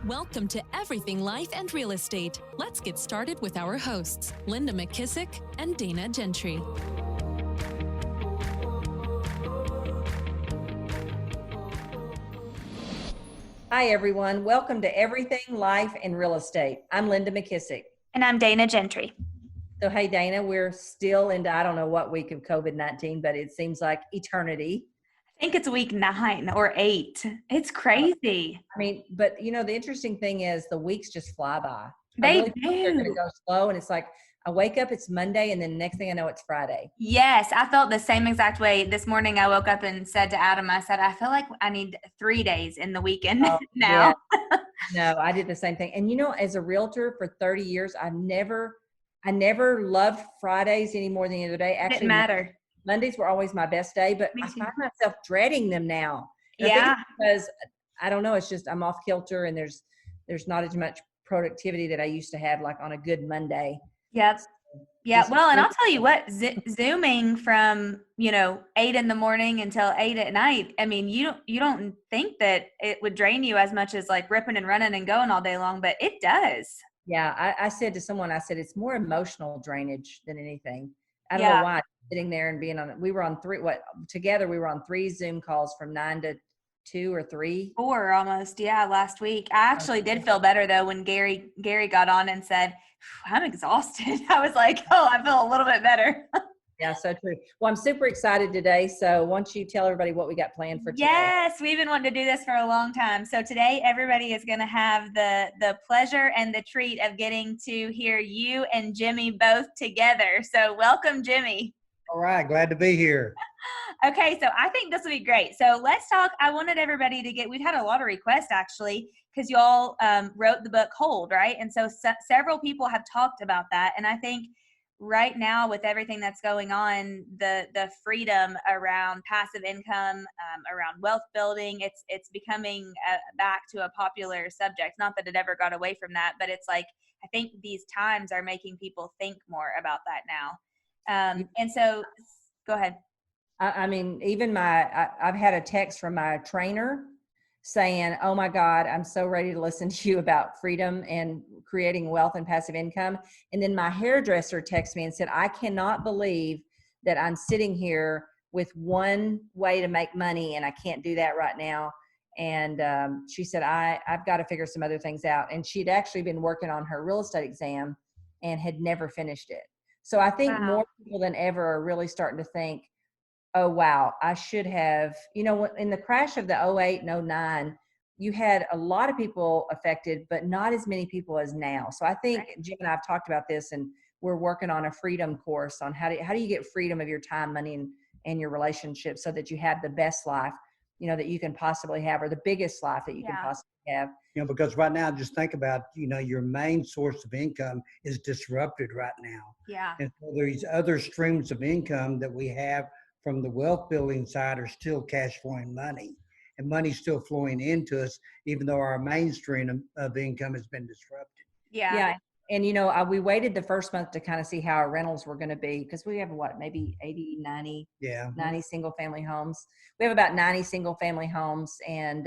Welcome to Everything Life and Real Estate. Let's get started with our hosts, Linda McKissack and Dana Gentry. Hi, everyone. Welcome to Everything Life and Real Estate. I'm Linda McKissack. And I'm Dana Gentry. So, hey, Dana, we're still into, I don't know what week of COVID-19, but it seems like eternity. I think it's week 9 or 8. It's crazy. But the interesting thing is the weeks just fly by. They do. They're going to go slow, and it's like I wake up, it's Monday, and then next thing I know, it's Friday. Yes, I felt the same exact way. This morning I woke up and said to Adam, I said, I feel like I need 3 days in the weekend now. Yeah. No, I did the same thing. And as a realtor for 30 years, I never loved Fridays any more than the other day. Actually, didn't matter. Mondays were always my best day, but I find myself dreading them now. And yeah. I think it's because I don't know. It's just I'm off kilter, and there's not as much productivity that I used to have, like on a good Monday. Yep. Yeah. Well, and I'll tell you what, Zooming from 8 in the morning until 8 at night. I mean, you don't think that it would drain you as much as like ripping and running and going all day long, but it does. Yeah. I said to someone, it's more emotional drainage than anything. I don't know why. Sitting there and being on, we were on 3 Zoom calls from 9 to 2 or 3. 4 almost. Yeah. Last week. I actually did feel better though when Gary got on and said, I'm exhausted. I was like, I feel a little bit better. Yeah, so true. Well, I'm super excited today. So why don't you tell everybody what we got planned for today? Yes, we've been wanting to do this for a long time. So today, everybody is going to have the pleasure and the treat of getting to hear you and Jimmy both together. So welcome, Jimmy. All right, glad to be here. Okay, so I think this will be great. So let's talk. I wanted everybody to we've had a lot of requests actually, because y'all wrote the book Hold, right? And so several people have talked about that. And I think right now with everything that's going on, the freedom around passive income, around wealth building, it's becoming back to a popular subject. Not that it ever got away from that, but it's like, I think these times are making people think more about that now. And so go ahead. Even I've had a text from my trainer saying, oh my God, I'm so ready to listen to you about freedom and creating wealth and passive income. And then my hairdresser texted me and said, I cannot believe that I'm sitting here with one way to make money and I can't do that right now. And she said, I've got to figure some other things out. And she'd actually been working on her real estate exam and had never finished it. So I think more people than ever are really starting to think, oh, wow, I should have, in the crash of the 08 and 09, you had a lot of people affected, but not as many people as now. So I think Jim and I have talked about this, and we're working on a freedom course on how do you get freedom of your time, money, and your relationships so that you have the best life, that you can possibly have, or the biggest life that you can possibly have. Because right now, just think about, your main source of income is disrupted right now. Yeah. And so these other streams of income that we have from the wealth building side are still cash flowing money, and money's still flowing into us, even though our mainstream of income has been disrupted. Yeah. Yeah. And, we waited the first month to kind of see how our rentals were going to be, because we have maybe 80, 90, 90 single family homes. We have about 90 single family homes and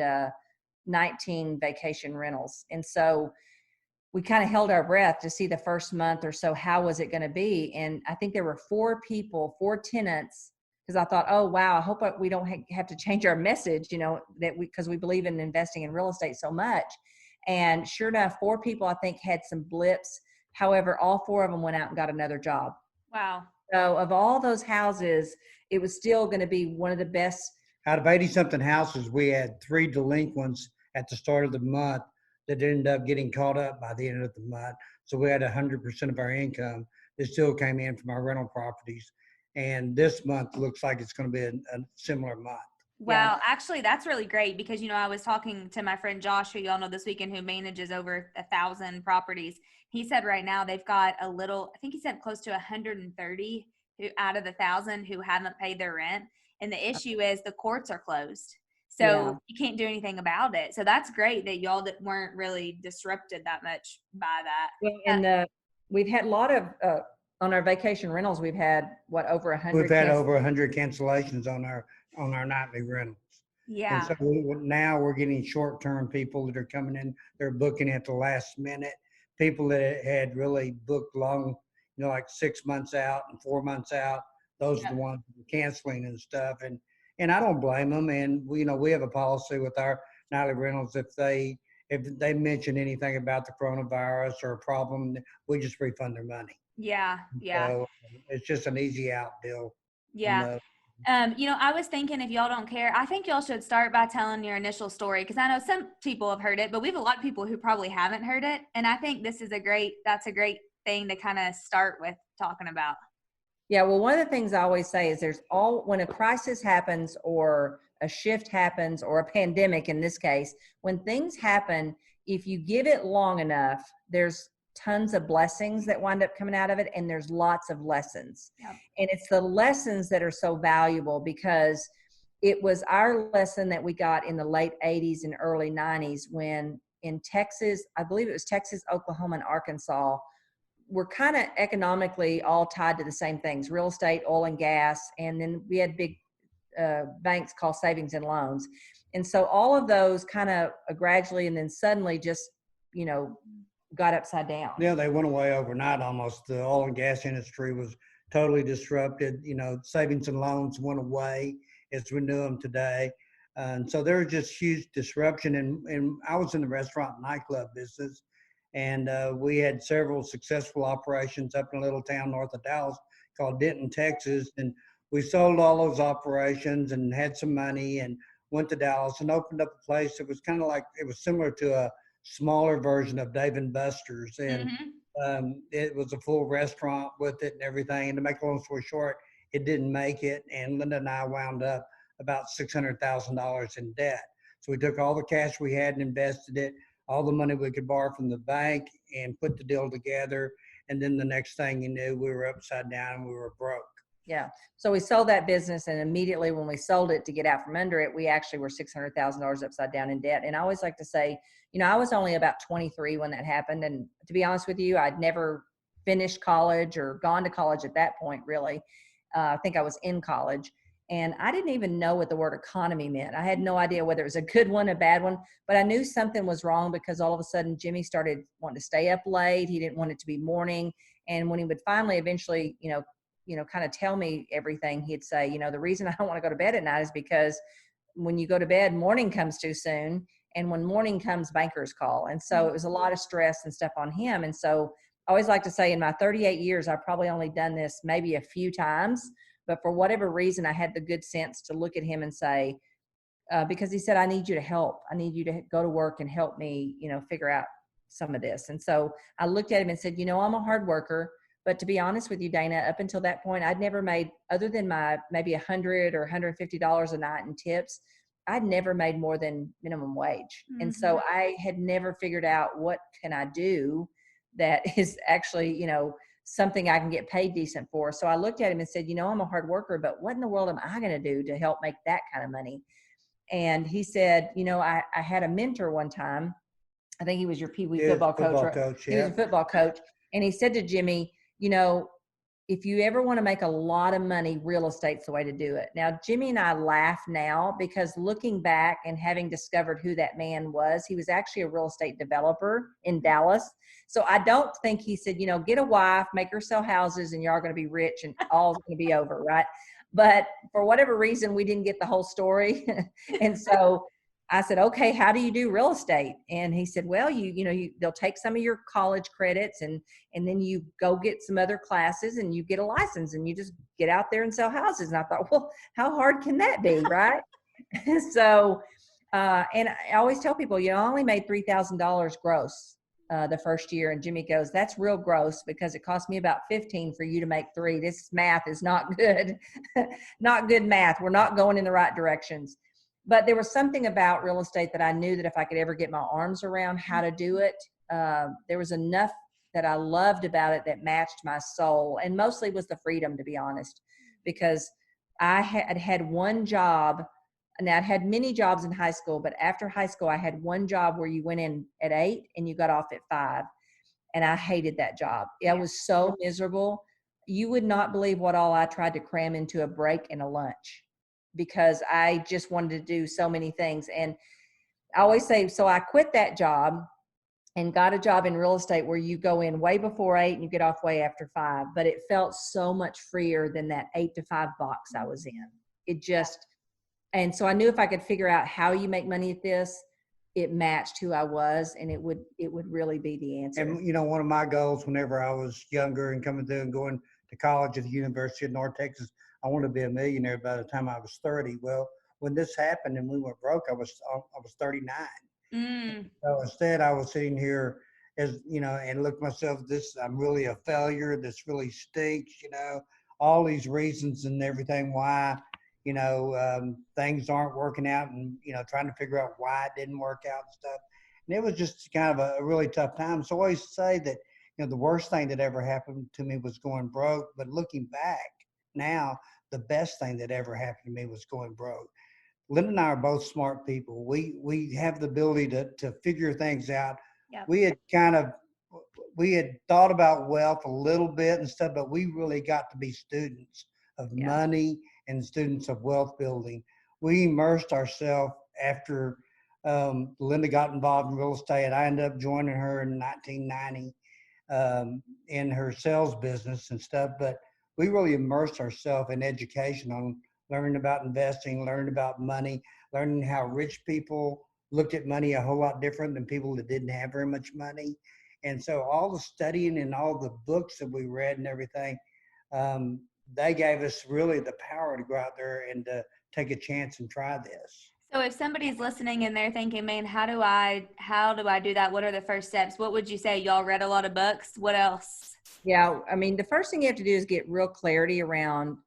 19 vacation rentals. And so we kind of held our breath to see the first month or so, how was it going to be? And I think there were 4 tenants, because I thought, oh, wow, I hope we don't have to change our message, because we believe in investing in real estate so much. And sure enough, 4 people, I think, had some blips. However, all 4 of them went out and got another job. Wow. So of all those houses, it was still going to be one of the best. Out of 80-something houses, we had 3 delinquents at the start of the month that ended up getting caught up by the end of the month. So we had 100% of our income that still came in from our rental properties. And this month looks like it's going to be a similar month. Well, actually, that's really great because, I was talking to my friend Josh, who y'all know this weekend, who manages over 1,000 properties. He said right now they've got I think he said close to 130 out of the 1,000 who haven't paid their rent. And the issue is the courts are closed. So you can't do anything about it. So that's great that y'all that weren't really disrupted that much by that. Well, and we've had a lot of on our vacation rentals. We've had over 100. We've had over 100 cancellations on our nightly rentals. And Yeah. so now we're getting short-term people that are coming in. They're booking at the last minute. People that had really booked long, like 6 months out and 4 months out. Those are the ones that are canceling and stuff. And I don't blame them. And we have a policy with our nightly rentals. If they mention anything about the coronavirus or a problem, we just refund their money. Yeah. Yeah. So it's just an easy out deal. Yeah. I was thinking, if y'all don't care, I think y'all should start by telling your initial story, because I know some people have heard it, but we have a lot of people who probably haven't heard it. And I think that's a great thing to kind of start with talking about. Yeah, well, one of the things I always say is when a crisis happens or a shift happens or a pandemic in this case, when things happen, if you give it long enough, there's tons of blessings that wind up coming out of it, and there's lots of lessons. Yep. And it's the lessons that are so valuable, because it was our lesson that we got in the late 80s and early 90s when in Texas, I believe it was Texas, Oklahoma, and Arkansas, we're kind of economically all tied to the same things: real estate, oil and gas. And then we had big banks called savings and loans. And so all of those kind of gradually and then suddenly just, got upside down. Yeah, they went away overnight almost. The oil and gas industry was totally disrupted. Savings and loans went away as we knew them today. And so there was just huge disruption. And I was in the restaurant and nightclub business. And we had several successful operations up in a little town north of Dallas called Denton, Texas. And we sold all those operations and had some money and went to Dallas and opened up a place that was kind of like, it was similar to a smaller version of Dave and Buster's. And it was a full restaurant with it and everything. And to make a long story short, it didn't make it. And Linda and I wound up about $600,000 in debt. So we took all the cash we had and invested it, all the money we could borrow from the bank, and put the deal together. And then the next thing you knew, we were upside down and we were broke. Yeah. So we sold that business, and immediately when we sold it to get out from under it, we actually were $600,000 upside down in debt. And I always like to say, I was only about 23 when that happened. And to be honest with you, I'd never finished college or gone to college at that point, really. I think I was in college. And I didn't even know what the word economy meant. I had no idea whether it was a good one, a bad one, but I knew something was wrong, because all of a sudden Jimmy started wanting to stay up late. He didn't want it to be morning. And when he would finally eventually, kind of tell me everything, he'd say, the reason I don't want to go to bed at night is because when you go to bed, morning comes too soon. And when morning comes, bankers call. And so it was a lot of stress and stuff on him. And so I always like to say, in my 38 years, I've probably only done this maybe a few times. But for whatever reason, I had the good sense to look at him and say, because he said, I need you to help. I need you to go to work and help me, figure out some of this. And so I looked at him and said, I'm a hard worker. But to be honest with you, Dana, up until that point, I'd never made, other than my maybe $100 or $150 a night in tips, I'd never made more than minimum wage. And so I had never figured out, what can I do that is actually, something I can get paid decent for. So I looked at him and said, I'm a hard worker, but what in the world am I going to do to help make that kind of money? And he said, I had a mentor one time. I think he was your Pee Wee football coach. He was a football coach. And he said to Jimmy, if you ever want to make a lot of money, real estate's the way to do it. Now, Jimmy and I laugh now, because looking back and having discovered who that man was, he was actually a real estate developer in Dallas. So I don't think he said, get a wife, make her sell houses, and you are going to be rich and all's going to be over, right? But for whatever reason, we didn't get the whole story. And so I said, okay, how do you do real estate? And he said, well, they'll take some of your college credits and then you go get some other classes and you get a license and you just get out there and sell houses. And I thought, well, how hard can that be? Right. So, and I always tell people, I only made $3,000 gross the first year. And Jimmy goes, that's real gross, because it cost me about 15 for you to make 3. This math is not good. Not good math. We're not going in the right directions. But there was something about real estate that I knew that if I could ever get my arms around how to do it, there was enough that I loved about it that matched my soul. And mostly was the freedom, to be honest, because I had one job. Now, I'd had many jobs in high school, but after high school, I had one job where you went in at 8 and you got off at 5. And I hated that job. It was so miserable. You would not believe what all I tried to cram into a break and a lunch. because I just wanted to do so many things. And I always say, so I quit that job and got a job in real estate where you go in way before 8 and you get off way after 5, but it felt so much freer than that 8 to 5 box I was in. It just, and so I knew if I could figure out how you make money at this, it matched who I was, and it would really be the answer. And, you know, one of my goals whenever I was younger and coming through and going to college at the University of North Texas, I wanted to be a millionaire by the time I was 30. Well, when this happened and we went broke, I was 39. So instead, I was sitting here as, you know, and look myself, I'm really a failure. This really stinks, you know, all these reasons and everything why, you know, things aren't working out, and, you know, trying to figure out why it didn't work out and stuff. And it was just kind of a really tough time. So I always say that, you know, the worst thing that ever happened to me was going broke. But looking back now, the best thing that ever happened to me was going broke. Linda and I are both smart people. We have the ability to figure things out. Yep. We had thought about wealth a little bit and stuff, but we really got to be students of money and students of wealth building. We immersed ourselves after Linda got involved in real estate. I ended up joining her in 1990 in her sales business and stuff, but we really immersed ourselves in education on learning about investing, learning about money, learning how rich people looked at money a whole lot different than people that didn't have very much money. And so all the studying and all the books that we read and everything, they gave us really the power to go out there and to take a chance and try this. So if somebody's listening and they're thinking, man, how do I do that? What are the first steps? What would you say? Y'all read a lot of books. What else? Yeah. I mean, the first thing you have to do is get real clarity around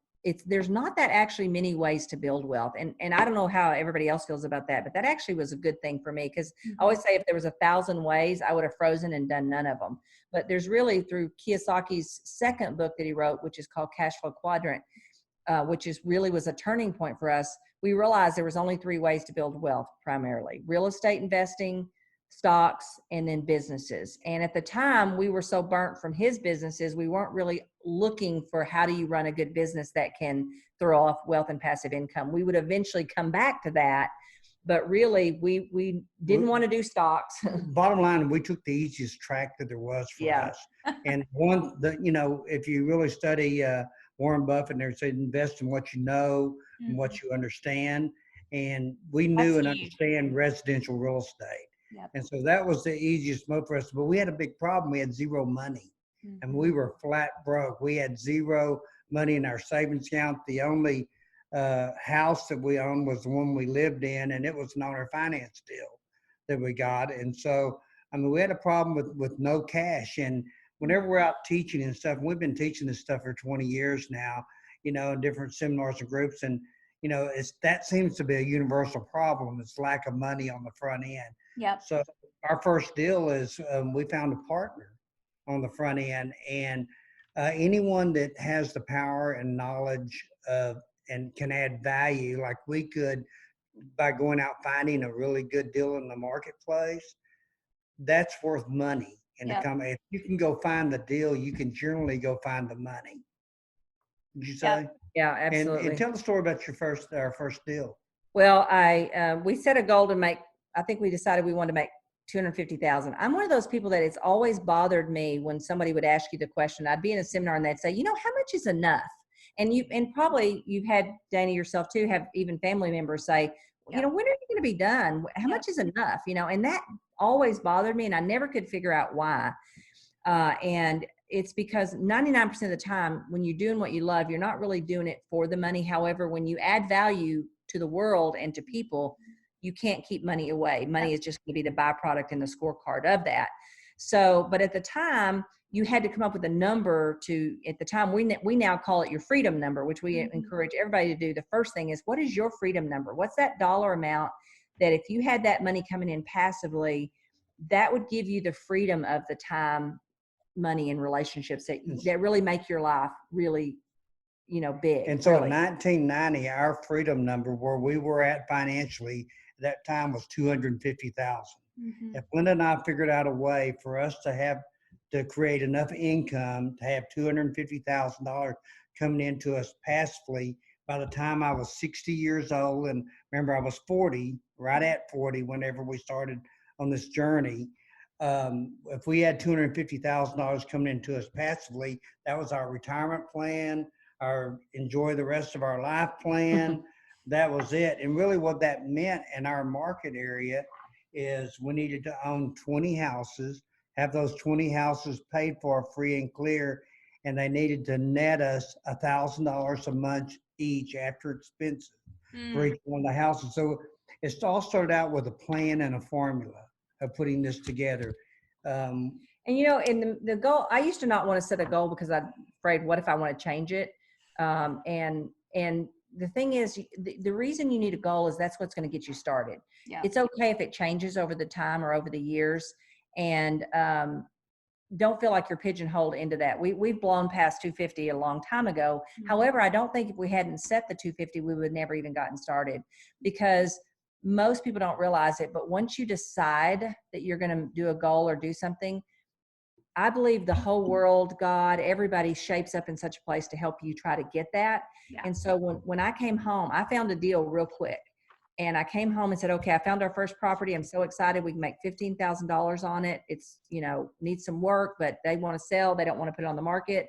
there's not that actually many ways to build wealth. And I don't know how everybody else feels about that, but that actually was a good thing for me, because I always say if there was 1,000 ways, I would have frozen and done none of them. But there's really, through Kiyosaki's second book that he wrote, which is called Cash Flow Quadrant, which was a turning point for us. We realized there was only 3 ways to build wealth, primarily: real estate investing, stocks, and then businesses. And at the time, we were so burnt from his businesses, we weren't really looking for how do you run a good business that can throw off wealth and passive income. We would eventually come back to that, but really we didn't want to do stocks. Bottom line, we took the easiest track that there was for us. And you know, if you really study Warren Buffett, and they say invest in what you know and what you understand. And we knew and understand residential real estate. Yep. And so that was the easiest mode for us. But we had a big problem. We had zero money, and we were flat broke. We had zero money in our savings account. The only house that we owned was the one we lived in, and it was an owner finance deal that we got. And so, I mean, we had a problem with no cash. And whenever we're out teaching and stuff, and we've been teaching this stuff for 20 years now, you know, in different seminars and groups, and you know, that seems to be a universal problem. It's lack of money on the front end. Yep. So our first deal is we found a partner on the front end, and anyone that has the power and knowledge and can add value, like we could, by going out finding a really good deal in the marketplace, that's worth money. And if you can go find the deal, you can generally go find the money. Did you say? Yep. Yeah, absolutely. And tell the story about our first deal. Well, we set a goal to make. I think we decided we wanted to make $250,000. I'm one of those people that it's always bothered me when somebody would ask you the question. I'd be in a seminar and they'd say, you know, how much is enough? And probably you've had, Dana, yourself too, have even family members say, you know, when are you going to be done? How much is enough? You know, and that always bothered me, and I never could figure out why. And it's because 99% of the time when you're doing what you love, you're not really doing it for the money. However, when you add value to the world and to people, you can't keep money away. Money is just going to be the byproduct and the scorecard of that. So, but at the time, you had to come up with a number at the time, we now call it your freedom number, which we encourage everybody to do. The first thing is, what is your freedom number? What's that dollar amount that if you had that money coming in passively, that would give you the freedom of the time, money, and relationships that really make your life really, you know, big. And so really. in 1990, our freedom number where we were at financially at that time was $250,000. If Linda and I figured out a way for us to create enough income to have $250,000 coming into us passively, by the time I was 60 years old, and remember I was 40, right at 40, whenever we started on this journey. If we had $250,000 coming into us passively, that was our retirement plan, our enjoy the rest of our life plan. That was it. And really what that meant in our market area is we needed to own 20 houses, have those 20 houses paid for free and clear, and they needed to net us $1,000 a month each after expenses for each one of the houses. So it all started out with a plan and a formula of putting this together. And in the goal, I used to not want to set a goal because I'm afraid, what if I want to change it? And the thing is, the reason you need a goal is that's what's going to get you started. Yeah. It's okay if it changes over the time or over the years, and don't feel like you're pigeonholed into that. We've blown past 250 a long time ago. Mm-hmm. However, I don't think if we hadn't set the 250, we would never even gotten started, because most people don't realize it. But once you decide that you're going to do a goal or do something, I believe the whole world, God, everybody shapes up in such a place to help you try to get that. Yeah. And so when I came home, I found a deal real quick. And I came home and said, okay, I found our first property. I'm so excited. We can make $15,000 on it. It's, needs some work, but they want to sell. They don't want to put it on the market.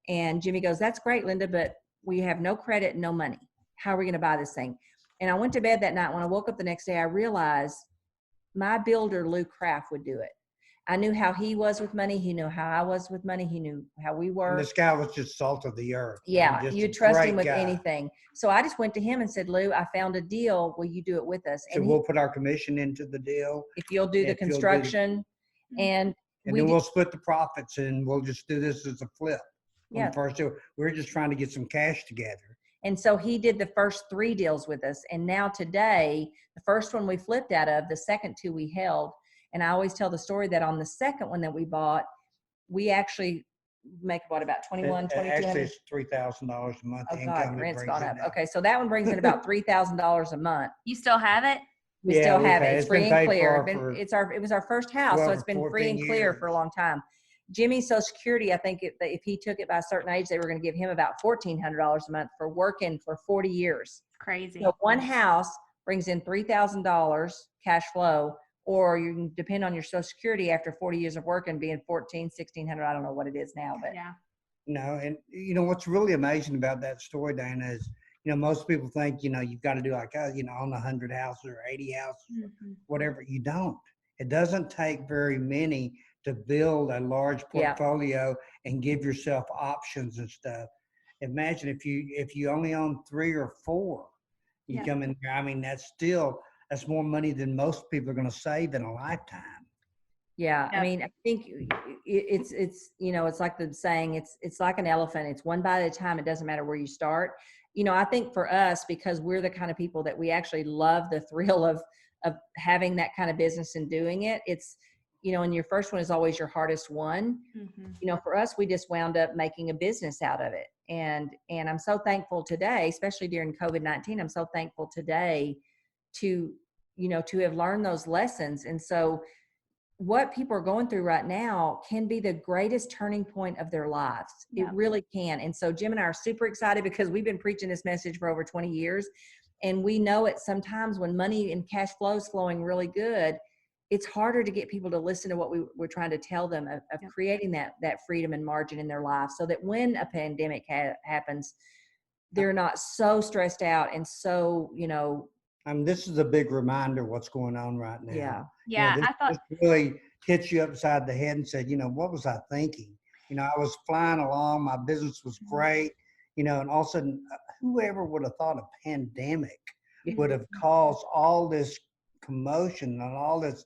And Jimmy goes, that's great, Linda, but we have no credit and no money. How are we going to buy this thing? And I went to bed that night. When I woke up the next day, I realized my builder, Lou Craft, would do it. I knew how he was with money. He knew how I was with money. He knew how we were. And this guy was just salt of the earth. Yeah, you trust him with guy. anything. So I just went to him and said, Lou, I found a deal. Will you do it with us? So we'll put our commission into the deal. If you'll do the construction. And then we'll split the profits, and we'll just do this as a flip. Yeah. First deal. We're just trying to get some cash together. And so he did the first 3 deals with us. And now today, the first one we flipped out of, the second 2 we held. And I always tell the story that on the second one that we bought, we actually make about 21, 22. Actually, it's $3,000 a month. Oh God, rent's gone up. Now. Okay, so that one brings in about $3,000 a month. You still have it? We still have it. It's free and clear. It was our first house, so it's been free and clear for a long time. Jimmy's Social Security, I think if he took it by a certain age, they were going to give him about $1,400 a month for working for 40 years. Crazy. So one house brings in $3,000 cash flow, or you can depend on your Social Security after 40 years of working being $1,400, $1,600. I don't know what it is now, but yeah. And what's really amazing about that story, Dana, is most people think you've got to do like own 100 houses or 80 houses, whatever. You don't. It doesn't take very many to build a large portfolio and give yourself options and stuff. Imagine if you only own 3 or 4, you come in there. I mean, that's more money than most people are going to save in a lifetime. Yeah. I mean, I think it's it's like the saying, it's like an elephant. It's one bite at a time. It doesn't matter where you start. I think for us, because we're the kind of people that we actually love the thrill of having that kind of business and doing it. It's, and your first one is always your hardest one. For us, we just wound up making a business out of it. And I'm so thankful today, especially during COVID-19, I'm so thankful today to have learned those lessons. And so what people are going through right now can be the greatest turning point of their lives. It really can. And so Jim and I are super excited because we've been preaching this message for over 20 years. And we know it sometimes when money and cash flow is flowing really good, it's harder to get people to listen to what we're trying to tell them of creating that freedom and margin in their life, so that when a pandemic happens, they're not so stressed out and so, this is a big reminder of what's going on right now. Yeah. I thought this really hits you upside the head and said, what was I thinking? I was flying along, my business was great, and all of a sudden, whoever would have thought a pandemic would have caused all this commotion and all this,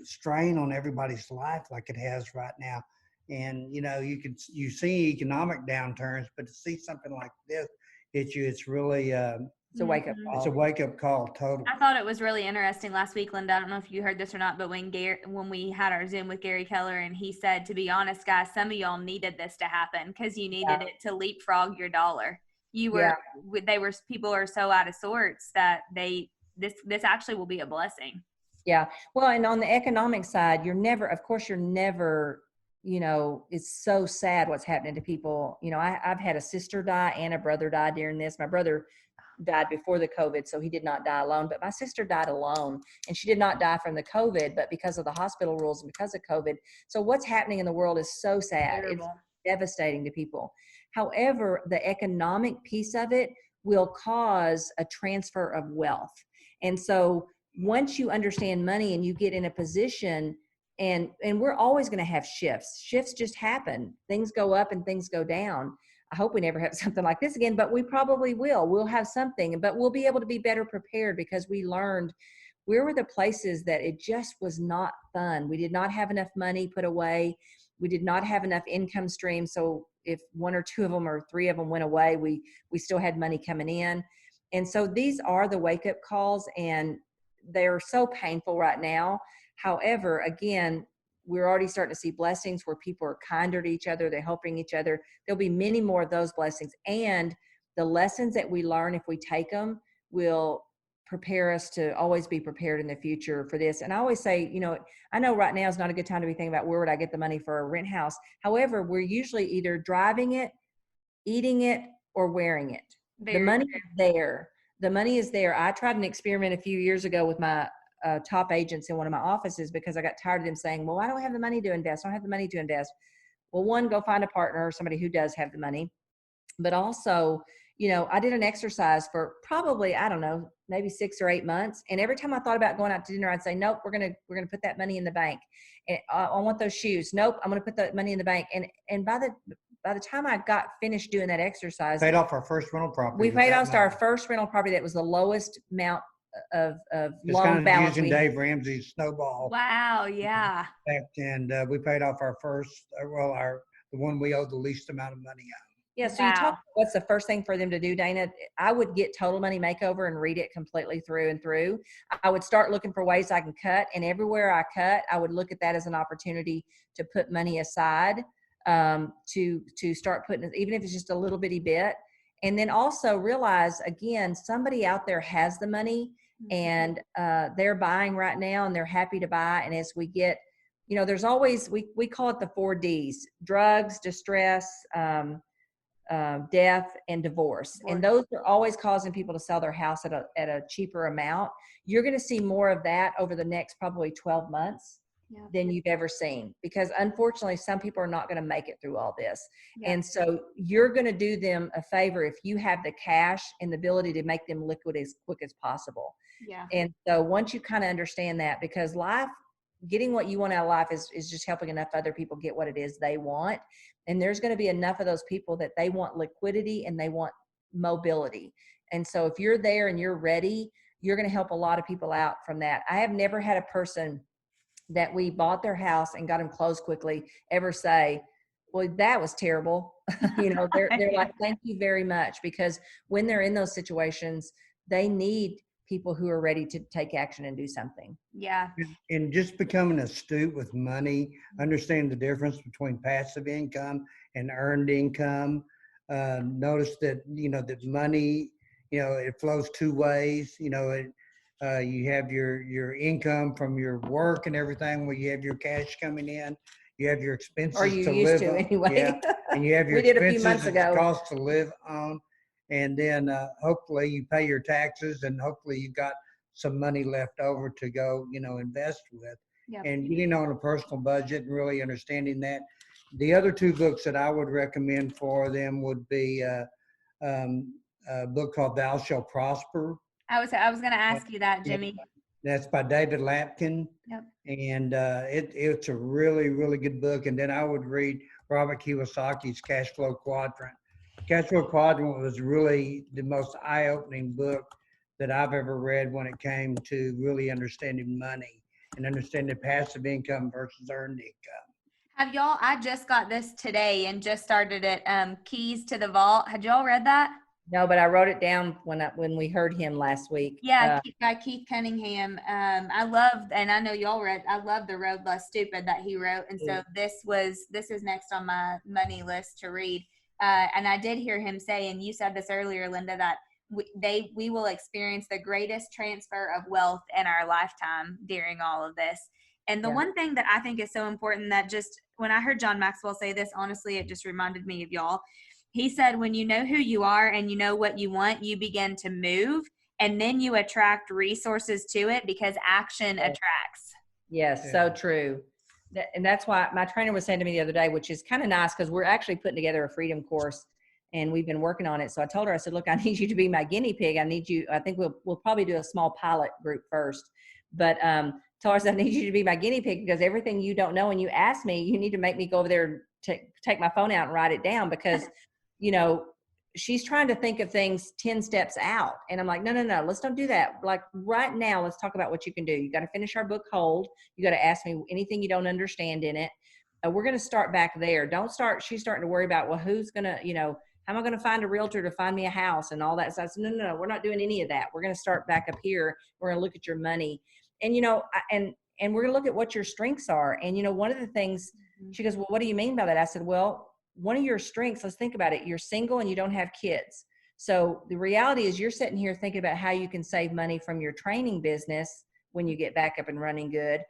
strain on everybody's life like it has right now. And, you see economic downturns, but to see something like this hit you, it's really, it's a wake up call. It's a wake up call, totally. I thought it was really interesting last week, Linda. I don't know if you heard this or not, but when we had our Zoom with Gary Keller, and he said, to be honest, guys, some of y'all needed this to happen because you needed it to leapfrog your dollar. People are so out of sorts that this actually will be a blessing. Yeah. Well, and on the economic side, you're never you know, it's so sad what's happening to people. You know, I've had a sister die and a brother die during this. My brother died before the COVID, so he did not die alone, but my sister died alone, and she did not die from the COVID, but because of the hospital rules and because of COVID. So what's happening in the world is so sad. It's Terrible. devastating to people. However, the economic piece of it will cause a transfer of wealth. And so once you understand money and you get in a position, and we're always going to have shifts just happen. Things go up and things go down. I hope we never have something like this again, but we probably will. We'll have something, but we'll be able to be better prepared because we learned where were the places that it just was not fun. We did not have enough money put away. We did not have enough income stream. So if one or two of them or three of them went away, we still had money coming in. And so these are the wake up calls, and they're so painful right now. However, again, we're already starting to see blessings where people are kinder to each other. They're helping each other. There'll be many more of those blessings. And the lessons that we learn, if we take them, will prepare us to always be prepared in the future for this. And I always say, you know, I know right now is not a good time to be thinking about where would I get the money for a rent house. However, we're usually either driving it, eating it, or wearing it. The money is there. The money is there. I tried an experiment a few years ago with my top agents in one of my offices because I got tired of them saying, well, I don't have the money to invest. I don't have the money to invest. Well, one, go find a partner or somebody who does have the money. But also, you know, I did an exercise for probably, I don't know, maybe 6 or 8 months. And every time I thought about going out to dinner, I'd say, nope, we're going to put that money in the bank. And I want those shoes. Nope, I'm going to put that money in the bank. And by the time I got finished doing that exercise, Paid off our first rental property. we paid off our first rental property that was the lowest amount of Just loan kind of balance using we had. Dave Ramsey's snowball. Wow. Yeah. And we paid off our first, the one we owed the least amount of money on. Yeah, so you talk about what's the first thing for them to do, Dana? I would get Total Money Makeover and read it completely through and through. I would start looking for ways I can cut, and everywhere I cut, I would look at that as an opportunity to put money aside, to start putting, even if it's just a little bitty bit. And then also realize, again, somebody out there has the money, and they're buying right now, and they're happy to buy. And as we get, you know, there's always, we call it the 4 Ds: drugs, distress, death, and divorce. And those are always causing people to sell their house at a cheaper amount. You're going to see more of that over the next probably 12 months than you've ever seen, because unfortunately some people are not going to make it through all this. And so you're going to do them a favor if you have the cash and the ability to make them liquid as quick as possible. And so once you kind of understand that, because life, getting what you want out of life is just helping enough other people get what it is they want. And there's going to be enough of those people that they want liquidity and they want mobility. And so if you're there and you're ready, you're going to help a lot of people out from that. I have never had a person that we bought their house and got them closed quickly ever say, well, that was terrible. You know, they're like, thank you very much. Because when they're in those situations, they need people who are ready to take action and do something. And just becoming astute with money, understand the difference between passive income and earned income. Notice that, you know, that money, you know, it flows 2 ways. You know, you have your income from your work and everything, where you have your cash coming in. You have your expenses or you to used live to on. anyway. And you have your We did a few expenses months and ago. costs to live on. And then hopefully you pay your taxes, and hopefully you've got some money left over to go, you know, invest with. And getting on a personal budget and really understanding that. The other 2 books that I would recommend for them would be a book called Thou Shalt Prosper. I was going to ask you that, Jimmy. That's by David Lapkin. And it's a really, really good book. And then I would read Robert Kiyosaki's Cash Flow Quadrant. Cash Flow Quadrant was really the most eye-opening book that I've ever read when it came to really understanding money and understanding passive income versus earned income. Have y'all, I just got this today and just started it, Keys to the Vault. Had y'all read that? No, but I wrote it down when we heard him last week. By Keith Cunningham. I love, and I know y'all read, I love The Road Less Stupid that he wrote. And so this is next on my money list to read. And I did hear him say, and you said this earlier, Linda, that we will experience the greatest transfer of wealth in our lifetime during all of this. And the one thing that I think is so important that just when I heard John Maxwell say this, honestly, it just reminded me of y'all. He said, when you know who you are and you know what you want, you begin to move, and then you attract resources to it because action attracts. Yes, so true. And that's why my trainer was saying to me the other day, which is kind of nice because we're actually putting together a freedom course and we've been working on it. So I told her, I said, look, I need you to be my guinea pig. I need you. I think we'll probably do a small pilot group first, but told her, I said, I need you to be my guinea pig because everything you don't know and you ask me, you need to make me go over there and take my phone out and write it down because, you know, she's trying to think of things 10 steps out. And I'm like, no, let's don't do that. Like right now, let's talk about what you can do. You got to finish our book Hold. You got to ask me anything you don't understand in it. We're going to start back there. Don't start. She's starting to worry about, well, who's going to, you know, how am I going to find a realtor to find me a house and all that? So I said, no, we're not doing any of that. We're going to start back up here. We're going to look at your money. And, you know, and we're going to look at what your strengths are. And, you know, one of the things, she goes, well, what do you mean by that? I said, well, one of your strengths, let's think about it. You're single and you don't have kids. So the reality is you're sitting here thinking about how you can save money from your training business when you get back up and running good.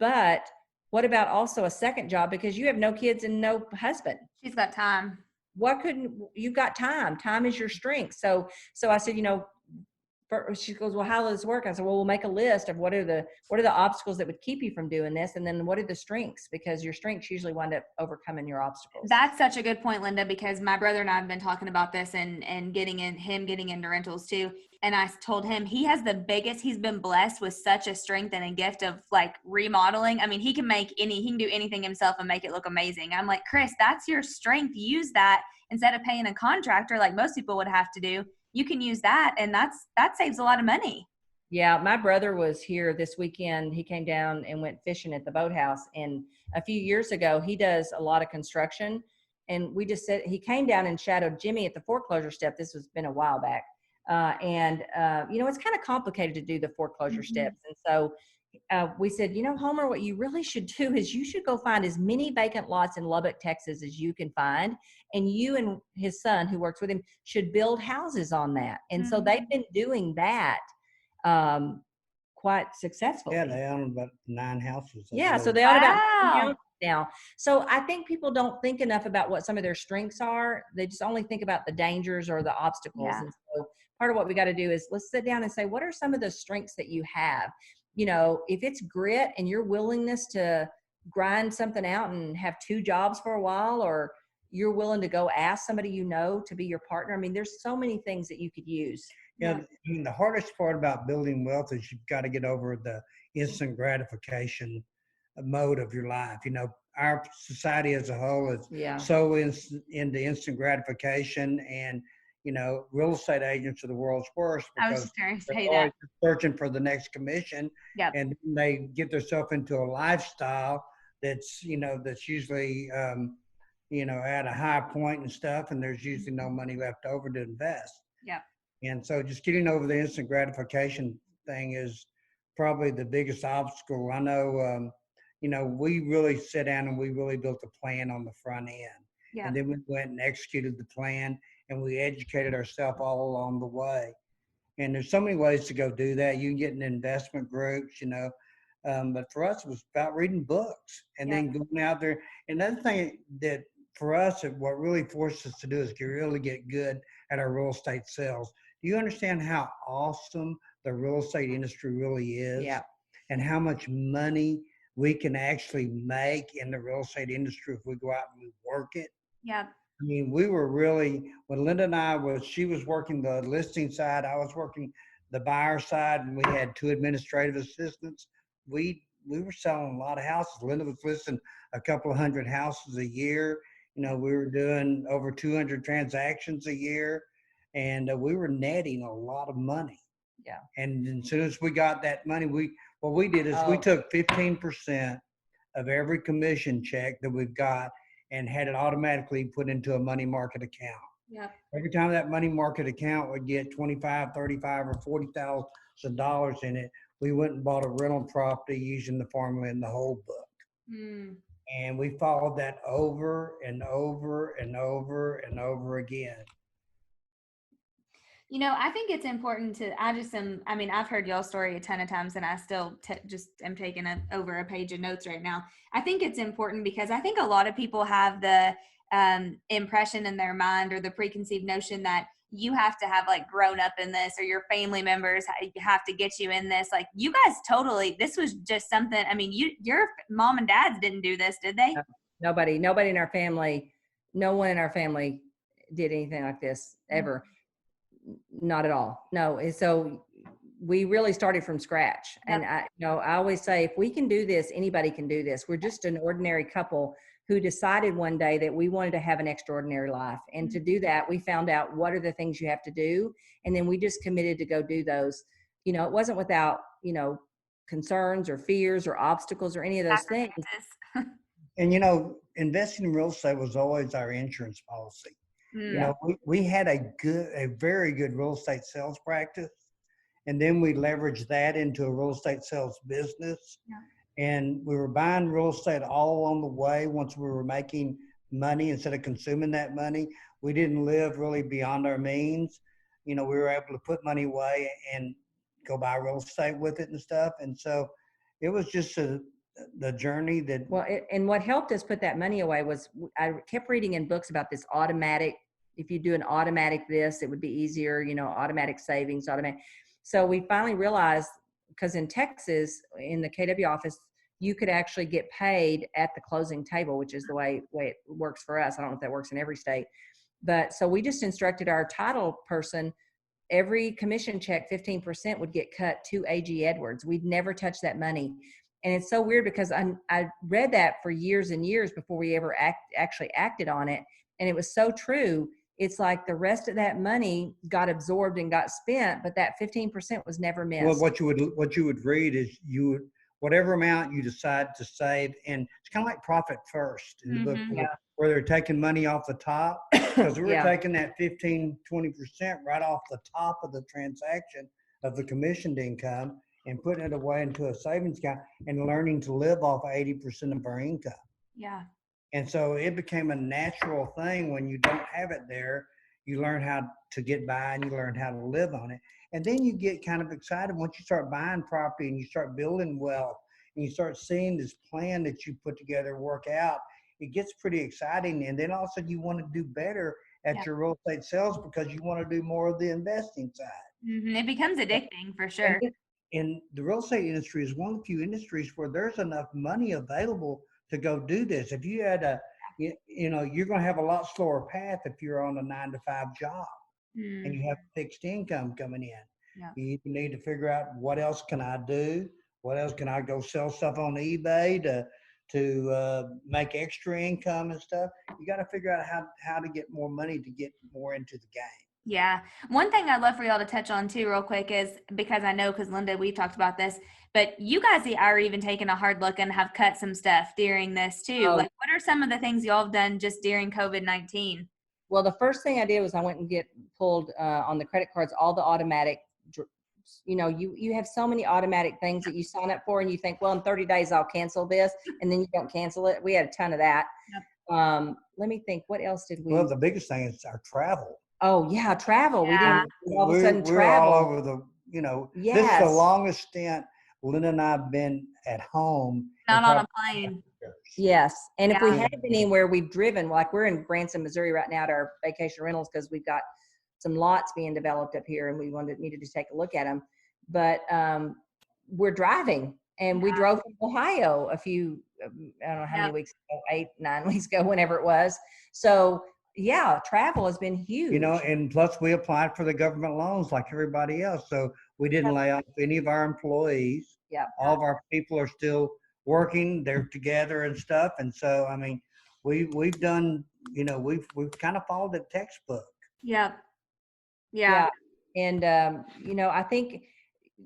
But what about also a second job because you have no kids and no husband? She's got time. You've got time. Time is your strength. So I said, you know, she goes, well, how does this work? I said, well, we'll make a list of what are the obstacles that would keep you from doing this, and then what are the strengths, because your strengths usually wind up overcoming your obstacles. That's such a good point, Linda, because my brother and I have been talking about this and getting into rentals too. And I told him he's been blessed with such a strength and a gift of like remodeling. I mean, he can do anything himself and make it look amazing. I'm like, Chris, that's your strength. Use that instead of paying a contractor like most people would have to do. You can use that, and that saves a lot of money. Yeah, my brother was here this weekend. He came down and went fishing at the boathouse. And a few years ago, he does a lot of construction. And we just said, he came down and shadowed Jimmy at the foreclosure step. This has been a while back. You know, it's kind of complicated to do the foreclosure steps. And so we said, you know, Homer, what you really should do is you should go find as many vacant lots in Lubbock, Texas as you can find. And you and his son who works with him should build houses on that. And so they've been doing that quite successfully. Yeah, they own about 9 houses. Yeah, so they own about 9 houses now. So I think people don't think enough about what some of their strengths are. They just only think about the dangers or the obstacles. Yeah. And so part of what we got to do is let's sit down and say, what are some of the strengths that you have? You know, if it's grit and your willingness to grind something out and have 2 jobs for a while, or you're willing to go ask somebody you know to be your partner. I mean, there's so many things that you could use. Yeah, I mean, the hardest part about building wealth is you've got to get over the instant gratification mode of your life. You know, our society as a whole is so into instant gratification, and you know, real estate agents are the world's worst because they're always searching for the next commission, and they get themselves into a lifestyle that's, you know, that's usually, you know, at a high point and stuff, and there's usually no money left over to invest. Yeah. And so just getting over the instant gratification thing is probably the biggest obstacle. I know, you know, we really sat down and we really built a plan on the front end. Yeah. And then we went and executed the plan, and we educated ourselves all along the way. And there's so many ways to go do that. You can get in investment groups, you know, but for us, it was about reading books and then going out there. Another thing that for us, what really forced us to do is really get good at our real estate sales. Do you understand how awesome the real estate industry really is? Yeah. And how much money we can actually make in the real estate industry if we go out and we work it? Yeah. I mean, we were really, when Linda and I she was working the listing side, I was working the buyer side, and we had 2 administrative assistants. We were selling a lot of houses. Linda was listing a couple of 100 houses a year. You know, we were doing over 200 transactions a year, and we were netting a lot of money. Yeah. And as soon as we got that money, what we did is we took 15% of every commission check that we've got and had it automatically put into a money market account. Yeah. Every time that money market account would get $25,000, $35,000, or $40,000 in it, we went and bought a rental property using the formula in the whole book. Mm. And we followed that over and over and over and over again. I think it's important I've heard y'all's story a ton of times and I still just am taking over a page of notes right now. I think it's important because I think a lot of people have the impression in their mind or the preconceived notion that you have to have like grown up in this, or your family members have to get you in this. Like, you guys this was just something, your mom and dads didn't do this, did they? Nobody in our family, no one in our family did anything like this ever. Not at all. No. And so we really started from scratch. Yep. And I always say, if we can do this, anybody can do this. We're just an ordinary couple who decided one day that we wanted to have an extraordinary life. And to do that, we found out what are the things you have to do. And then we just committed to go do those. It wasn't without, concerns or fears or obstacles or any of those things. And, investing in real estate was always our insurance policy. We had a very good real estate sales practice. And then we leveraged that into a real estate sales business. Yeah. And we were buying real estate all along the way. Once we were making money, instead of consuming that money, we didn't live really beyond our means. We were able to put money away and go buy real estate with it and stuff. And so it was just the journey that. Well, and what helped us put that money away was I kept reading in books about this automatic. If you do an automatic this, it would be easier, automatic savings, automatic. So we finally realized, because in Texas, in the KW office, you could actually get paid at the closing table, which is the way it works for us. I don't know if that works in every state. But so we just instructed our title person, every commission check, 15% would get cut to A.G. Edwards. We'd never touch that money. And it's so weird because I read that for years and years before we ever actually acted on it. And it was so true. It's like the rest of that money got absorbed and got spent, but that 15% was never missed. Well, what you would read is whatever amount you decide to save, and it's kind of like profit first in the book, where they're taking money off the top, because we were taking that 15-20% right off the top of the transaction of the commissioned income and putting it away into a savings account and learning to live off 80% of our income. Yeah. And so it became a natural thing. When you don't have it there, you learn how to get by and you learn how to live on it. And then you get kind of excited once you start buying property and you start building wealth and you start seeing this plan that you put together work out. It gets pretty exciting. And then all of a sudden you want to do better at your real estate sales because you want to do more of the investing side. Mm-hmm. It becomes addicting for sure. And the real estate industry is one of the few industries where there's enough money available to go do this. If you had you're going to have a lot slower path if you're on a 9-to-5 job and you have fixed income coming in. Yeah. You need to figure out, what else can I do? What else can I go sell stuff on eBay to make extra income and stuff? You got to figure out how to get more money to get more into the game. Yeah. One thing I'd love for y'all to touch on too real quick is, because Linda, we talked about this, but you guys are even taking a hard look and have cut some stuff during this too. Like, what are some of the things y'all have done just during COVID-19? Well, the first thing I did was I went and pulled on the credit cards, all the automatic, you have so many automatic things that you sign up for and you think, well, in 30 days I'll cancel this, and then you don't cancel it. We had a ton of that. Yep. Let me think, what else did we? Well, the biggest thing is our travel. Oh yeah, travel. Yeah. We didn't all of a sudden travel. We're all over the, Yes. This is the longest stint Linda and I have been at home. Not on a plane. Yes. And if we had been anywhere, we've driven, like we're in Branson, Missouri right now at our vacation rentals because we've got some lots being developed up here and we needed to take a look at them. But we're driving, and we drove from Ohio a few, I don't know how many weeks ago, 8-9 weeks ago, whenever it was. So yeah, travel has been huge. And plus we applied for the government loans like everybody else. So we didn't lay off any of our employees. Yeah. All of our people are still working. They're together and stuff. And so, we've done, we've kind of followed the textbook. Yeah. Yeah. And, I think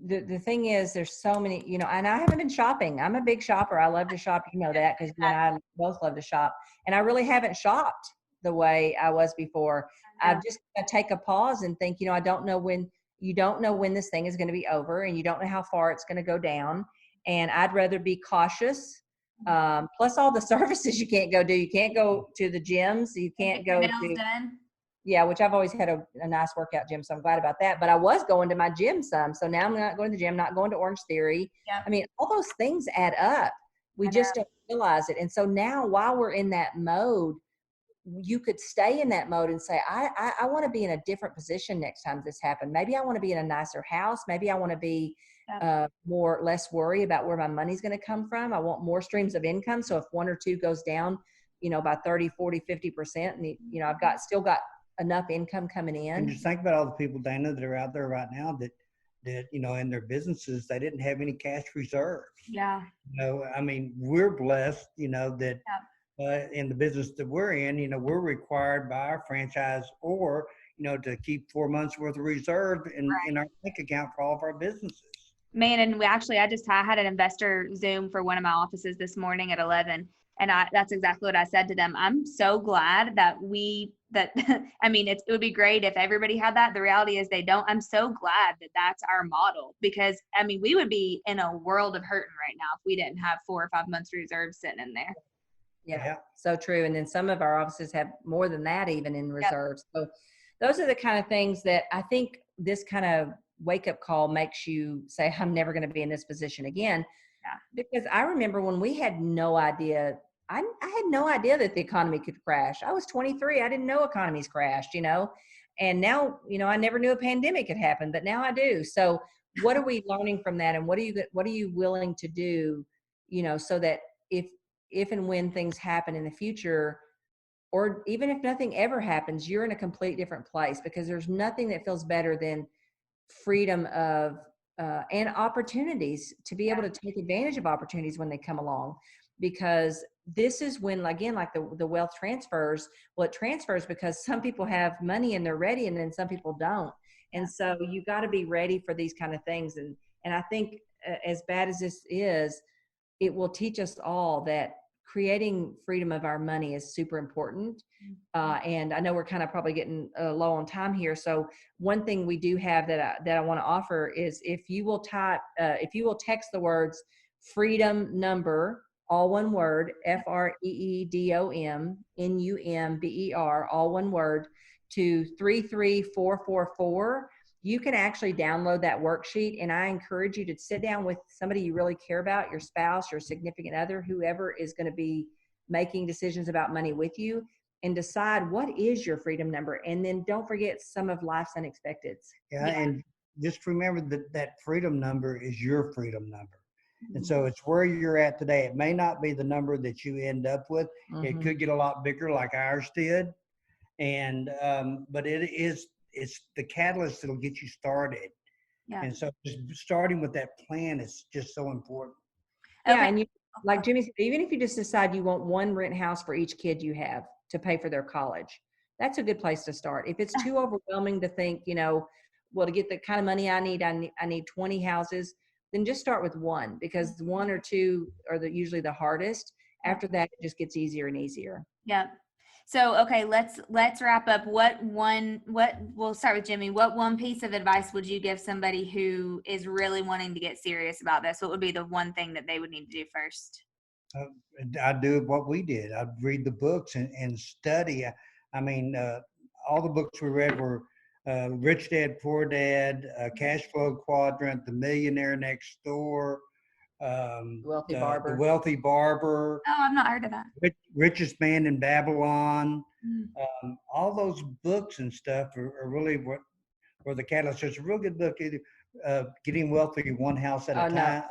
the thing is, there's so many, and I haven't been shopping. I'm a big shopper. I love to shop. That because you and I both love to shop. And I really haven't shopped the way I was before. I've just got to take a pause and think, I don't know when this thing is going to be over, and you don't know how far it's going to go down. And I'd rather be cautious. Plus all the services you can't go do. You can't go to the gyms. You can't go to. Yeah, which I've always had a nice workout gym, so I'm glad about that. But I was going to my gym some, so now I'm not going to the gym, not going to Orange Theory. Yeah. I mean, all those things add up. We just don't realize it. And so now, while we're in that mode, you could stay in that mode and say, I want to be in a different position next time this happens. Maybe I want to be in a nicer house. Maybe I want to be less worry about where my money's going to come from. I want more streams of income. So if one or two goes down, by 30, 40, 50%, and I've still got enough income coming in. And just think about all the people, Dana, that are out there right now that in their businesses, they didn't have any cash reserves. Yeah. I mean, we're blessed, that in the business that we're in, we're required by our franchise or, to keep 4 months worth of reserve in our bank account for all of our businesses. Man, and I had an investor Zoom for one of my offices this morning at 11. And that's exactly what I said to them. I'm so glad that I mean, it would be great if everybody had that. The reality is they don't. I'm so glad that that's our model, because I mean, we would be in a world of hurting right now if we didn't have 4 or 5 months reserves sitting in there. Yeah, so true. And then some of our offices have more than that even in reserves. So those are the kind of things that I think this kind of wake up call makes you say, I'm never going to be in this position again. Yeah. Because I remember when we had no idea, I had no idea that the economy could crash. I was 23. I didn't know economies crashed, and now, I never knew a pandemic could happen, but now I do. So what are we learning from that? And what are you willing to do, so that if and when things happen in the future, or even if nothing ever happens, you're in a complete different place, because there's nothing that feels better than freedom of and opportunities to be able to take advantage of opportunities when they come along, because this is when, again, like the wealth transfers. Well, it transfers because some people have money and they're ready, and then some people don't. And so you got to be ready for these kind of things. And I think as bad as this is, it will teach us all that creating freedom of our money is super important. And I know we're kind of probably getting low on time here. So one thing we do have that I want to offer is if you will text the words freedom number, all one word, FREEDOM NUMBER, all one word, to 33444, you can actually download that worksheet. And I encourage you to sit down with somebody you really care about, your spouse, your significant other, whoever is going to be making decisions about money with you, and decide what is your freedom number. And then don't forget some of life's unexpecteds. Yeah. And just remember that freedom number is your freedom number. And so it's where you're at today. It may not be the number that you end up with. It could get a lot bigger like ours did. And, but it's the catalyst that'll get you started. Yeah. And so just starting with that plan is just so important. Yeah. And like Jimmy said, even if you just decide you want one rent house for each kid you have to pay for their college, that's a good place to start. If it's too overwhelming to think, well, to get the kind of money I need 20 houses, then just start with one, because 1 or 2 are usually the hardest. After that, it just gets easier and easier. Yeah. So, okay, let's wrap up. We'll start with Jimmy. What one piece of advice would you give somebody who is really wanting to get serious about this? What would be the one thing that they would need to do first? I'd do what we did. I'd read the books and study. I mean, all the books we read were Rich Dad, Poor Dad, Cash Flow Quadrant, The Millionaire Next Door, The Wealthy Barber. Oh, I've not heard of that. Richest Man in Babylon. All those books and stuff are really what were the catalyst. It's a real good book. Either Getting Wealthy One House at a Time.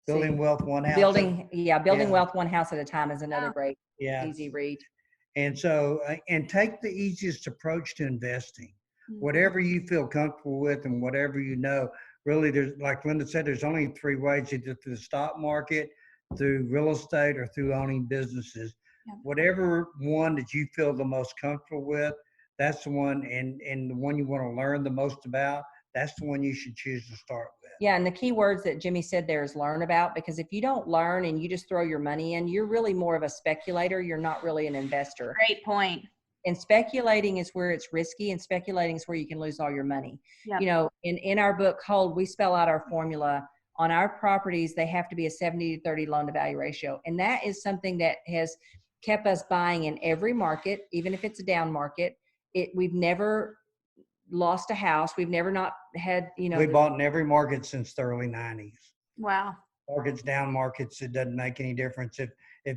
Building Wealth One House. Building Wealth One House at a Time is another great easy read. And so, and take the easiest approach to investing. Whatever you feel comfortable with and whatever really there's, like Linda said, there's only 3 ways: either through the stock market, through real estate, or through owning businesses. Whatever one that you feel the most comfortable with, that's the one, and the one you want to learn the most about, that's the one you should choose to start with. Yeah, and the key words that Jimmy said there is learn about, because if you don't learn and you just throw your money in, you're really more of a speculator. You're not really an investor. Great point. And speculating is where it's risky, and speculating is where you can lose all your money. Yep. In our book, Hold, we spell out our formula. On our properties, they have to be a 70-30 loan to value ratio. And that is something that has kept us buying in every market, even if it's a down market. we've never lost a house. We've never not had, We bought in every market since the early 90s. Wow. Markets, down markets, it doesn't make any difference. If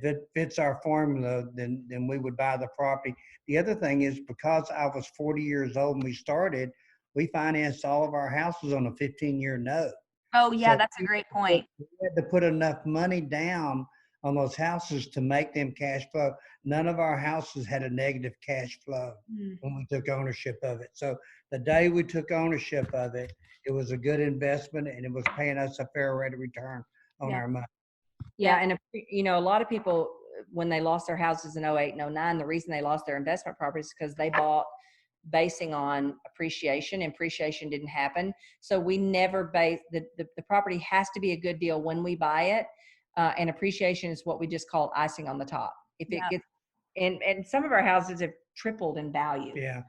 it fits our formula, then we would buy the property. The other thing is, because I was 40 years old when we started, we financed all of our houses on a 15-year note. Oh yeah, So that's a great point. we had to put enough money down on those houses to make them cash flow. None of our houses had a negative cash flow when we took ownership of it. So the day we took ownership of it, it was a good investment, and it was paying us a fair rate of return on our money. Yeah. And, a lot of people, when they lost their houses in 08 and 09, the reason they lost their investment properties is because they bought basing on appreciation, and appreciation didn't happen. So we never base the property has to be a good deal when we buy it. And appreciation is what we just call icing on the top. If it gets, and some of our houses have tripled in value. Yeah.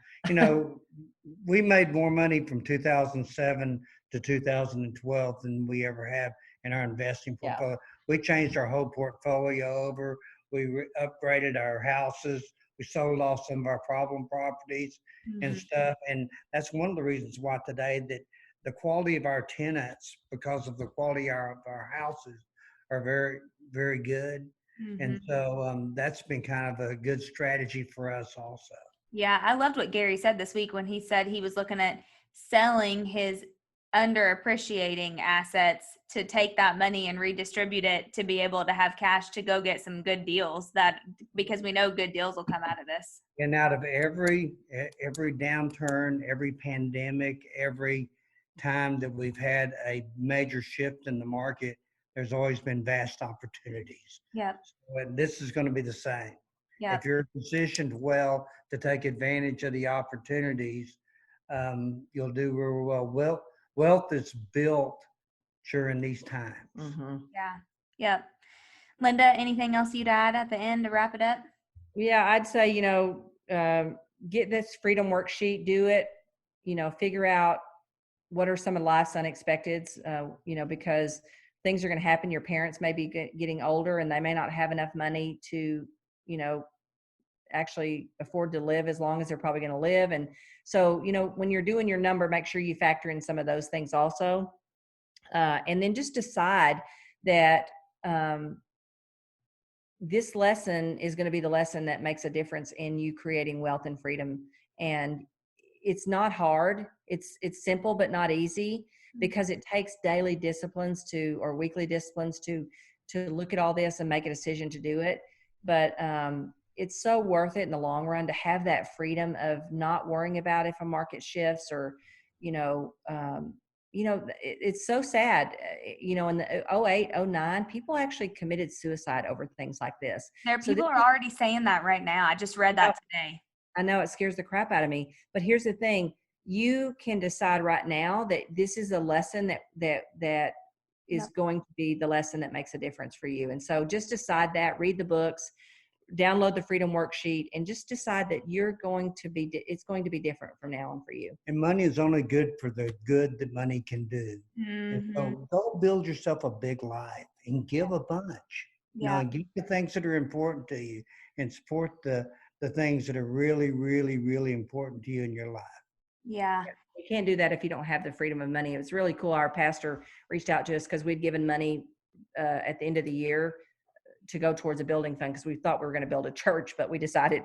We made more money from 2007 to 2012 than we ever have in our investing portfolio. We changed our whole portfolio over. We upgraded our houses. We sold off some of our problem properties and stuff. And that's one of the reasons why today that the quality of our tenants, because of the quality of our houses, are very, very good. And so that's been kind of a good strategy for us also. Yeah, I loved what Gary said this week when he said he was looking at selling his underappreciating assets to take that money and redistribute it to be able to have cash to go get some good deals, because we know good deals will come out of this. And out of every downturn, every pandemic, every time that we've had a major shift in the market, there's always been vast opportunities. Yeah. So this is going to be the same. Yeah. If you're positioned well to take advantage of the opportunities, you'll do real well. Wealth is built during these times. Yeah. Yeah. Linda, anything else you'd add at the end to wrap it up? Yeah, I'd say, get this freedom worksheet, do it, figure out what are some of life's unexpecteds, because things are going to happen. Your parents may be getting older, and they may not have enough money to, actually afford to live as long as they're probably going to live. And so, when you're doing your number, make sure you factor in some of those things also. And then just decide that this lesson is going to be the lesson that makes a difference in you creating wealth and freedom. And it's not hard. It's simple, but not easy, because it takes daily disciplines or weekly disciplines to look at all this and make a decision to do it. But it's so worth it in the long run to have that freedom of not worrying about if a market shifts or, it's so sad, in the 08, 09, people actually committed suicide over things like this. People are already saying that right now. I just read that today. I know, it scares the crap out of me. But here's the thing. You can decide right now that this is a lesson that is going to be the lesson that makes a difference for you. And so just decide that, read the books, download the freedom worksheet, and just decide that it's going to be different from now on for you. And money is only good for the good that money can do. And so go build yourself a big life and give a bunch. And give the things that are important to you, and support the things that are really, really, really important to you in your life. Yeah. You can't do that if you don't have the freedom of money. It was really cool. Our pastor reached out to us because we'd given money at the end of the year to go towards a building fund, because we thought we were going to build a church, but we decided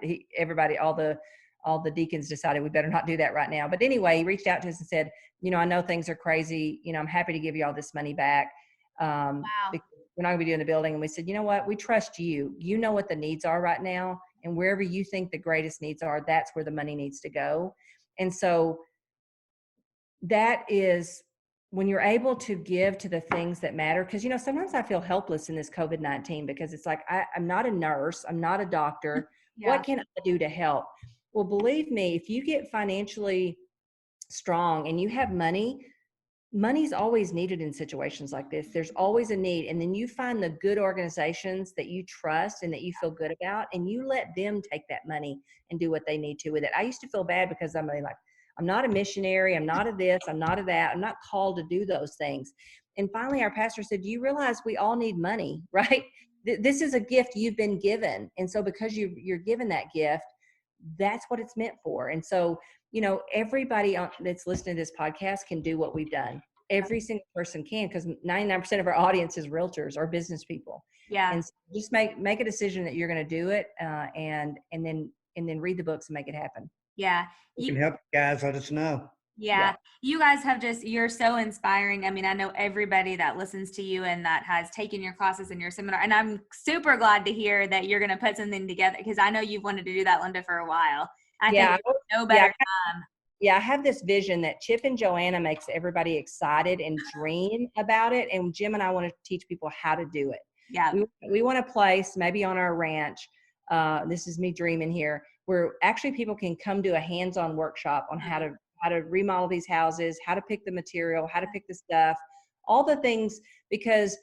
all the deacons decided we better not do that right now. But anyway, he reached out to us and said, I know things are crazy. I'm happy to give you all this money back. Wow. We're not going to be doing the building. And we said, you know what? We trust you. You know what the needs are right now. And wherever you think the greatest needs are, that's where the money needs to go. And so that is when you're able to give to the things that matter. Because, sometimes I feel helpless in this COVID-19, because it's like, I'm not a nurse. I'm not a doctor. What can I do to help? Well, believe me, if you get financially strong and you have money's always needed in situations like this. There's always a need. And then you find the good organizations that you trust and that you feel good about, and you let them take that money and do what they need to with it. I used to feel bad because I'm not a missionary. I'm not a this. I'm not a that. I'm not called to do those things. And finally, our pastor said, do you realize we all need money, right? This is a gift you've been given. And so because you're given that gift, that's what it's meant for. And so, everybody that's listening to this podcast can do what we've done. Every single person can, because 99% of our audience is realtors or business people. Yeah. And so just make a decision that you're going to do it, and then read the books and make it happen. Yeah. We can help you guys. Let us know. Yeah. You guys you're so inspiring. I mean, I know everybody that listens to you and that has taken your classes and your seminar, and I'm super glad to hear that you're going to put something together, because I know you've wanted to do that, Linda, for a while. I think it's no better time. Yeah, I have this vision that Chip and Joanna makes everybody excited and dream about it. And Jim and I want to teach people how to do it. Yeah. We want a place, maybe on our ranch. This is me dreaming here, where actually people can come to a hands-on workshop on how to remodel these houses, how to pick the material, how to pick the stuff, all the things, because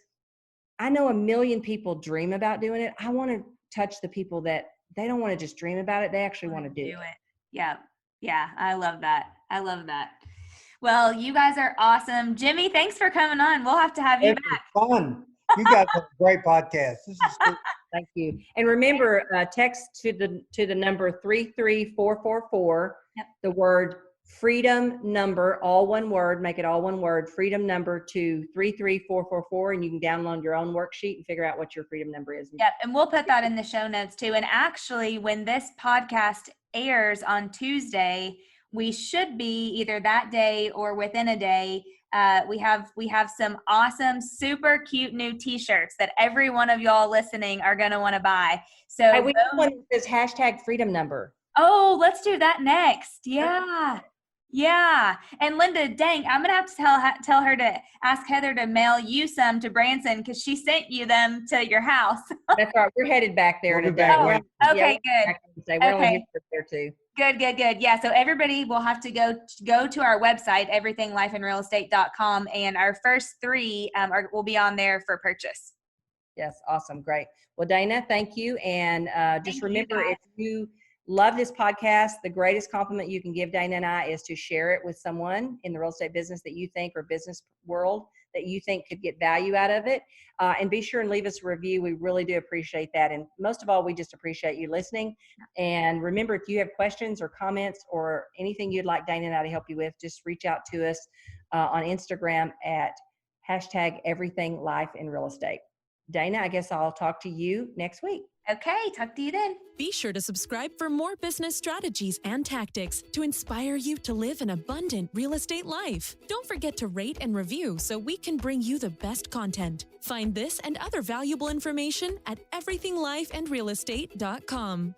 I know a million people dream about doing it. I want to touch the people that they don't want to just dream about it. They actually want to do it. Yeah. Yeah. I love that. Well, you guys are awesome. Jimmy, thanks for coming on. We'll have to have you back. Fun. You guys have a great podcast. This is good. Thank you. And remember, text to the number 33444, the word freedom number, all one word, make it all one word, freedom number to 33444, and you can download your own worksheet and figure out what your freedom number is. Yep. And we'll put that in the show notes too. And actually, when this podcast airs on Tuesday, we should be either that day or within a day. We have some awesome, super cute new t-shirts that every one of y'all listening are going to want to buy. So we want this hashtag freedom number. Oh, let's do that next. Yeah. Yeah. And Linda, dang, I'm going to have to tell her to ask Heather to mail you some to Branson, because she sent you them to your house. That's right. We're headed back there in a day. Okay, good. We're only here too. Good. Yeah. So everybody will have to go to our website, everythinglifeandrealestate.com, and our first 3 will be on there for purchase. Yes. Awesome. Great. Well, Dana, thank you. And just remember, if you love this podcast, the greatest compliment you can give Dana and I is to share it with someone in the real estate business that you think, or business world that you think could get value out of it. And be sure and leave us a review. We really do appreciate that. And most of all, we just appreciate you listening. And remember, if you have questions or comments or anything you'd like Dana and I to help you with, just reach out to us on Instagram at hashtag everythinglifeandrealestate. Dana, I guess I'll talk to you next week. Okay, talk to you then. Be sure to subscribe for more business strategies and tactics to inspire you to live an abundant real estate life. Don't forget to rate and review so we can bring you the best content. Find this and other valuable information at everythinglifeandrealestate.com.